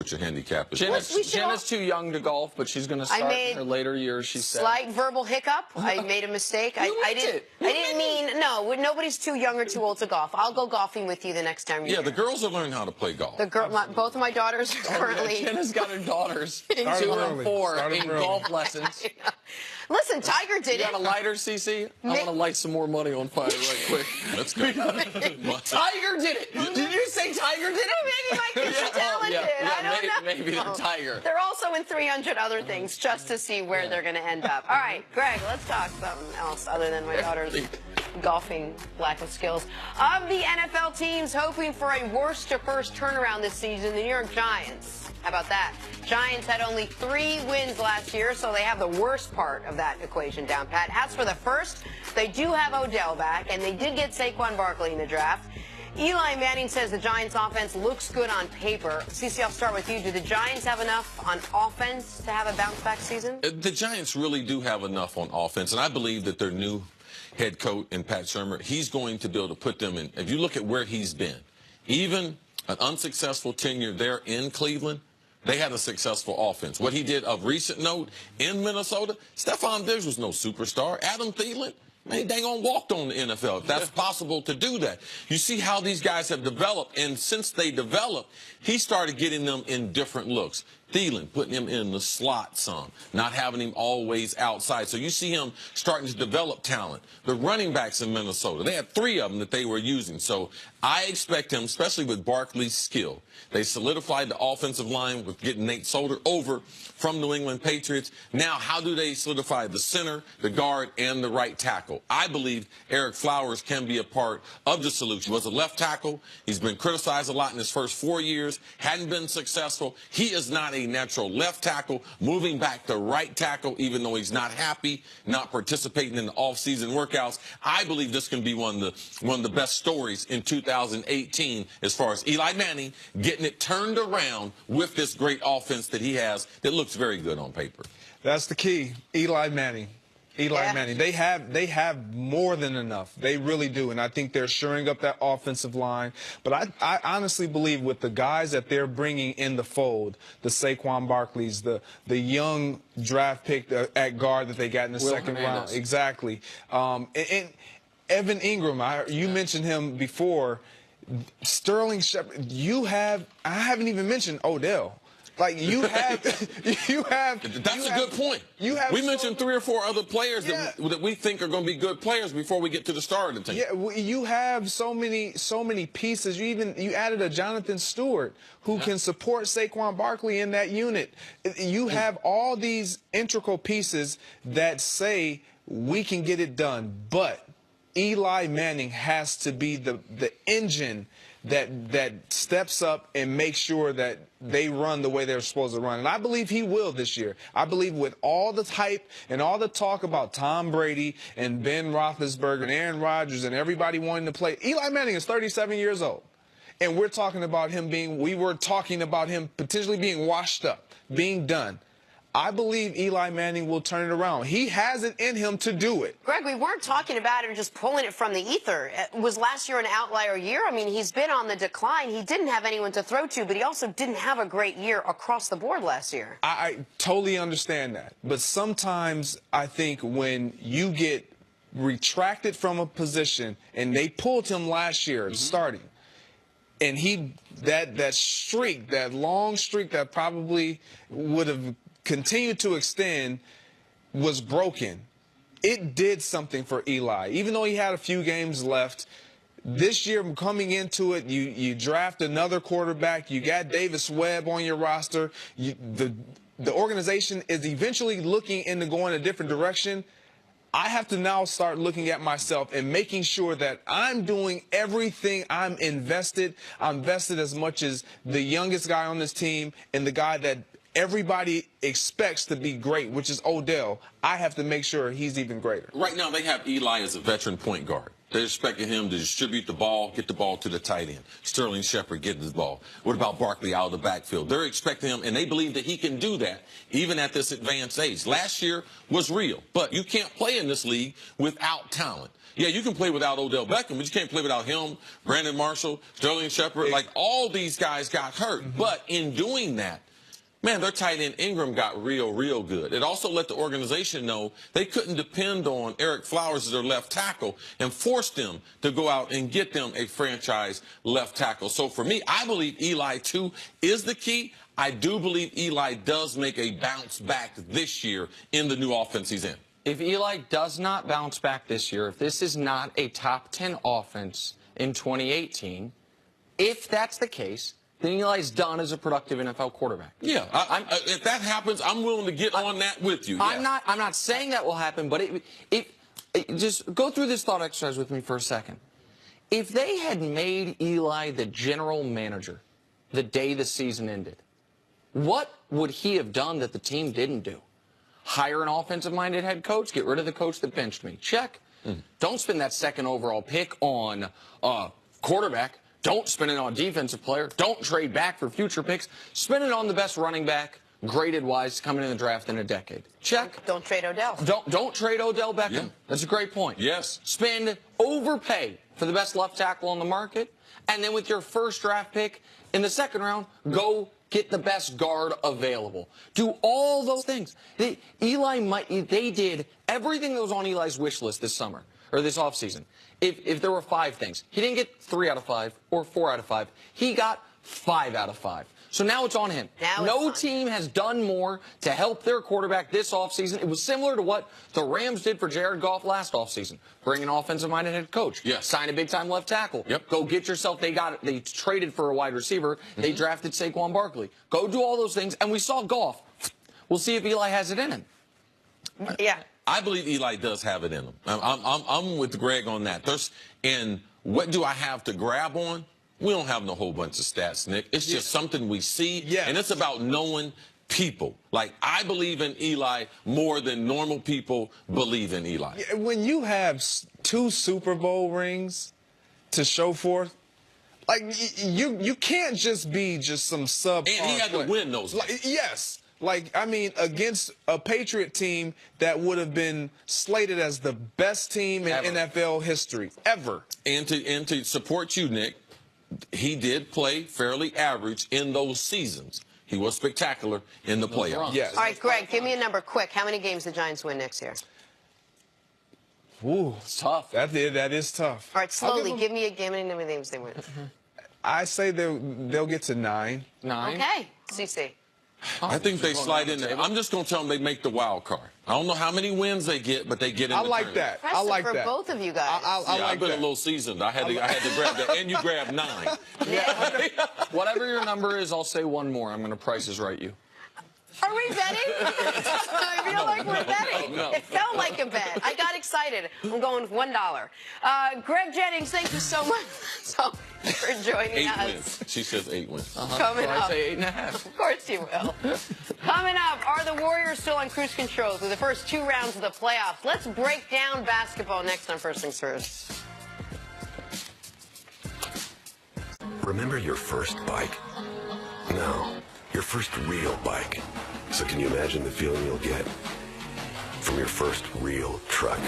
what your handicap is. Jenna's too young to golf, but she's going to start in her later years, she said. Slight verbal hiccup. I made a mistake. I didn't mean, no, nobody's too young or too old to golf. I'll go golfing with you the next time you're here. The girls will learn how to play golf. Both of my daughters are currently... Jenna's got her daughters, 2 and 4, in golf lessons. Listen, Tiger did it. You got a lighter, CC? I want to light some more money on fire right quick. Let's go. Tiger did it. Did you say Tiger did it? Maybe my kids are talented. I don't know. Maybe the Tiger. They're also in 300 other things just to see where they're going to end up. All right, Greg, let's talk something else other than my daughter's golfing lack of skills. Of the NFL teams hoping for a worst-to-first turnaround this season, the New York Giants. How about that? Giants had only 3 wins last year, so they have the worst part of that equation down pat. As for the first, they do have Odell back, and they did get Saquon Barkley in the draft. Eli Manning says the Giants' offense looks good on paper. CeCe, I'll start with you. Do the Giants have enough on offense to have a bounce-back season? The Giants really do have enough on offense, and I believe that their new head coach in Pat Shurmur, he's going to be able to put them in. If you look at where he's been, even an unsuccessful tenure there in Cleveland, they had a successful offense. What he did of recent note in Minnesota, Stephon Diggs was no superstar. Adam Thielen, man, he dang on walked on the NFL. If that's possible to do that. You see how these guys have developed, and since they developed, he started getting them in different looks. Thielen, putting him in the slot some, not having him always outside. So you see him starting to develop talent. The running backs in Minnesota, they had 3 of them that they were using. So I expect him, especially with Barkley's skill. They solidified the offensive line with getting Nate Solder over from New England Patriots. Now, how do they solidify the center, the guard, and the right tackle? I believe Eric Flowers can be a part of the solution. He was a left tackle. He's been criticized a lot in his first 4 years, hadn't been successful. He is not a natural left tackle, moving back to right tackle, even though he's not happy, not participating in the off-season workouts. I believe this can be one of the best stories in 2018 as far as Eli Manning getting it turned around with this great offense that he has that looks very good on paper. That's the key. Eli Manning. Manning. They have more than enough. They really do. And I think they're shoring up that offensive line. But I honestly believe with the guys that they're bringing in the fold, the Saquon Barkleys, the young draft pick at guard that they got in the second round. Exactly. And Evan Ingram, you mentioned him before. Sterling Shepard, I haven't even mentioned Odell. Like you have. That's a good point. We mentioned 3 or 4 other players that we think are going to be good players before we get to the start of the team. Yeah, you have so many pieces. You added a Jonathan Stewart who can support Saquon Barkley in that unit. You have all these integral pieces that say we can get it done, but Eli Manning has to be the engine that steps up and makes sure that they run the way they're supposed to run. And I believe he will this year. I believe with all the hype and all the talk about Tom Brady and Ben Roethlisberger and Aaron Rodgers and everybody wanting to play, Eli Manning is 37 years old. And we're talking about him potentially being washed up, being done. I believe Eli Manning will turn it around. He has it in him to do it. Greg, we weren't talking about it or just pulling it from the ether. Was last year an outlier year? I mean, he's been on the decline. He didn't have anyone to throw to, but he also didn't have a great year across the board last year. I totally understand that. But sometimes I think when you get retracted from a position, and they pulled him last year starting, and that streak, that long streak that probably would have continued to extend was broken. It did something for Eli. Even though he had a few games left, this year coming into it, you draft another quarterback. You got Davis Webb on your roster. The organization is eventually looking into going a different direction. I have to now start looking at myself and making sure that I'm doing everything. I'm invested as much as the youngest guy on this team and the guy that everybody expects to be great, which is Odell. I have to make sure he's even greater. Right now, they have Eli as a veteran point guard. They're expecting him to distribute the ball, get the ball to the tight end. Sterling Shepard getting the ball. What about Barkley out of the backfield? They're expecting him, and they believe that he can do that even at this advanced age. Last year was real, but you can't play in this league without talent. Yeah, you can play without Odell Beckham, but you can't play without him, Brandon Marshall, Sterling Shepard. Like, all these guys got hurt. But in doing that, man, their tight end Ingram got real good. It also let the organization know they couldn't depend on Eric Flowers as their left tackle and forced them to go out and get them a franchise left tackle. So for me, I believe Eli, too, is the key. I do believe Eli does make a bounce back this year in the new offense he's in. If Eli does not bounce back this year, if this is not a top 10 offense in 2018, if that's the case, then Eli's done as a productive NFL quarterback. Yeah, if that happens, I'm willing to get on that with you. Yeah. I'm not saying that will happen, but just go through this thought exercise with me for a second. If they had made Eli the general manager the day the season ended, what would he have done that the team didn't do? Hire an offensive-minded head coach, get rid of the coach that benched me. Check. Don't spend that second overall pick on quarterback. Don't spend it on defensive player. Don't trade back for future picks. Spend it on the best running back, graded-wise, coming in the draft in a decade. Check. Don't trade Odell. Don't trade Odell Beckham. Yeah. That's a great point. Yes. Overpay for the best left tackle on the market, and then with your first draft pick in the second round, go get the best guard available. Do all those things. They did everything that was on Eli's wish list this summer, or this offseason. If there were 5 things, he didn't get 3 out of 5 or 4 out of 5. He got 5 out of 5. So now it's on him. No team has done more to help their quarterback this offseason. It was similar to what the Rams did for Jared Goff last offseason. Bring an offensive-minded head coach. Yes. Sign a big-time left tackle. Yep. Go get yourself. They traded for a wide receiver. They drafted Saquon Barkley. Go do all those things, and we saw Goff. We'll see if Eli has it in him. Yeah. I believe Eli does have it in him. I'm with Greg on that. And what do I have to grab on? We don't have no whole bunch of stats, Nick. It's just something we see, and it's about knowing people. Like, I believe in Eli more than normal people believe in Eli. When you have 2 Super Bowl rings to show forth, like, you can't just be some subpar. And he had to win those. Yes. Like, I mean, against a Patriot team that would have been slated as the best team in NFL history ever. And to support you, Nick, he did play fairly average in those seasons. He was spectacular in the playoffs. Yes. All right, Greg, give me a number quick. How many games the Giants win next year? Ooh, It's tough. that is tough. All right, slowly, give me how many games they win. I say they'll get to 9. 9. Okay, CC. I think they slide in there. I'm just going to tell them they make the wild card. I don't know how many wins they get, but they get in the like tournament. that. I like for that. both of you guys. I've been a little seasoned. I had to grab that. And you grabbed 9. Whatever your number is, I'll say one more. I'm going to Price is Right you. Are we betting? I feel like we're betting. No. It felt like a bet. I got excited. I'm going with $1. Greg Jennings, thank you so much for joining 8 us. wins. She says 8 wins. Coming So up. I say 8.5. Of course you will. Coming up, are the Warriors still on cruise control through the first 2 rounds of the playoffs? Let's break down basketball next on First Things First. Remember your first bike? No, your first real bike. So can you imagine the feeling you'll get from your first real truck?